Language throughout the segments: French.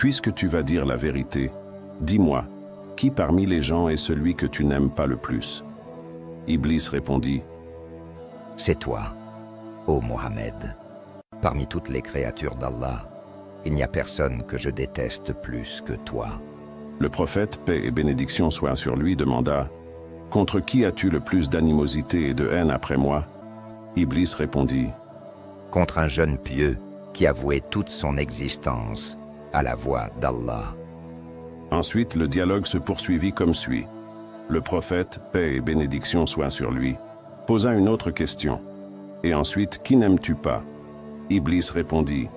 Puisque tu vas dire la vérité, dis-moi, qui parmi les gens est celui que tu n'aimes pas le plus? Iblis répondit, C'est toi, ô Mohammed. Parmi toutes les créatures d'Allah, il n'y a personne que je déteste plus que toi. Le prophète, paix et bénédiction soient sur lui, demanda, Contre qui as-tu le plus d'animosité et de haine après moi? Iblis répondit, Contre un jeune pieux qui a voué toute son existence à la voie d'Allah. Ensuite, le dialogue se poursuivit comme suit. Le prophète, paix et bénédiction soient sur lui, posa une autre question. Et ensuite, qui n'aimes-tu pas? Iblis répondit,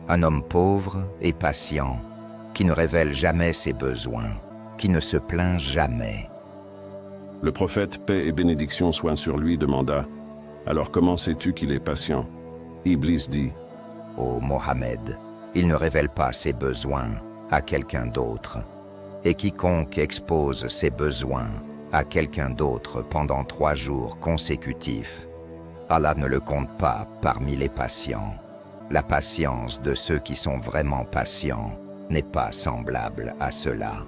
Un homme pauvre et patient, qui ne révèle jamais ses besoins, qui ne se plaint jamais. Le prophète, paix et bénédiction soient sur lui, demanda, Alors comment sais-tu qu'il est patient? Iblis dit, Ô Mohammed, il ne révèle pas ses besoins à quelqu'un d'autre. Et quiconque expose ses besoins à quelqu'un d'autre pendant 3 jours consécutifs, Allah ne le compte pas parmi les patients. La patience de ceux qui sont vraiment patients n'est pas semblable à cela.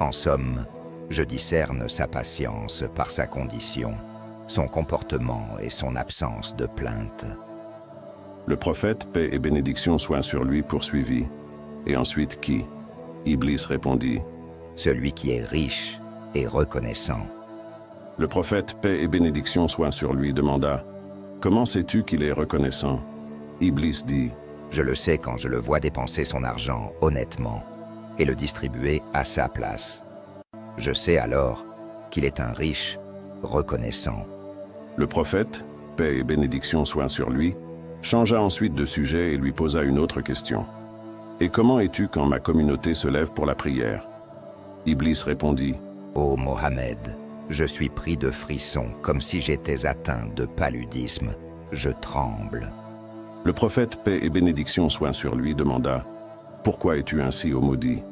En somme, je discerne sa patience par sa condition, son comportement et son absence de plainte. Le prophète, paix et bénédiction soient sur lui, poursuivit. Et ensuite qui? Iblis répondit, Celui qui est riche et reconnaissant. Le prophète, paix et bénédiction soient sur lui, demanda, Comment sais-tu qu'il est reconnaissant? Iblis dit, Je le sais quand je le vois dépenser son argent honnêtement et le distribuer à sa place. Je sais alors qu'il est un riche reconnaissant. Le prophète, paix et bénédiction soient sur lui, changea ensuite de sujet et lui posa une autre question. Et comment es-tu quand ma communauté se lève pour la prière? Iblis répondit, Ô Mohammed, je suis pris de frissons comme si j'étais atteint de paludisme. Je tremble. Le prophète, paix et bénédiction soient sur lui, demanda, Pourquoi es-tu ainsi, ô maudit?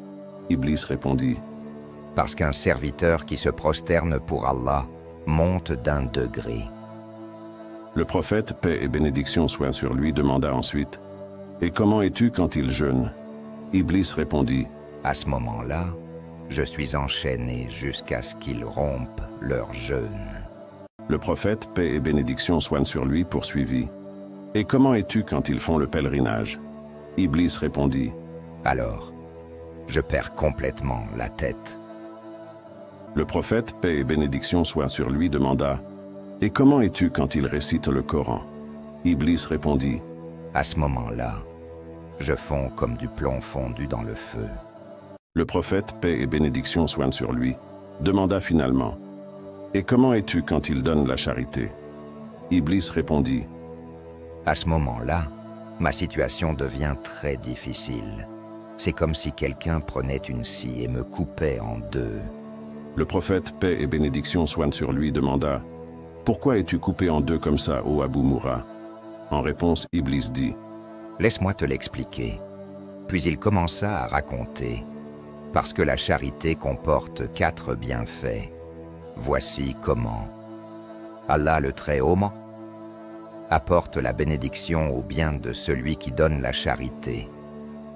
Iblis répondit, Parce qu'un serviteur qui se prosterne pour Allah monte d'un degré. Le prophète, paix et bénédiction soient sur lui, demanda ensuite, Et comment es-tu quand il jeûne? Iblis répondit, À ce moment-là, je suis enchaîné jusqu'à ce qu'ils rompent leur jeûne. Le prophète, paix et bénédiction soient sur lui, poursuivit, Et comment es-tu quand ils font le pèlerinage? Iblis répondit, Alors, je perds complètement la tête. Le prophète, paix et bénédiction soient sur lui, demanda, Et comment es-tu quand ils récitent le Coran? Iblis répondit, À ce moment-là, je fonds comme du plomb fondu dans le feu. Le prophète, paix et bénédiction soient sur lui, demanda finalement, Et comment es-tu quand ils donnent la charité? Iblis répondit, À ce moment-là, ma situation devient très difficile. C'est comme si quelqu'un prenait une scie et me coupait en deux. Le prophète, paix et bénédiction soient sur lui, demanda, Pourquoi es-tu coupé en deux comme ça, ô Abu Moura? En réponse, Iblis dit, Laisse-moi te l'expliquer. Puis il commença à raconter, parce que la charité comporte 4 bienfaits. Voici comment. Allah le Très-Haut apporte la bénédiction au bien de celui qui donne la charité.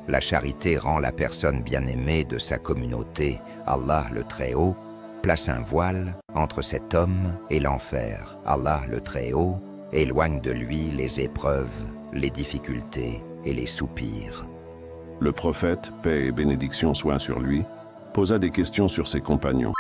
La charité rend la personne bien-aimée de sa communauté. Allah le Très-Haut place un voile entre cet homme et l'enfer. Allah le Très-Haut éloigne de lui les épreuves, les difficultés et les soupirs. Le prophète, paix et bénédiction soient sur lui, posa des questions sur ses compagnons.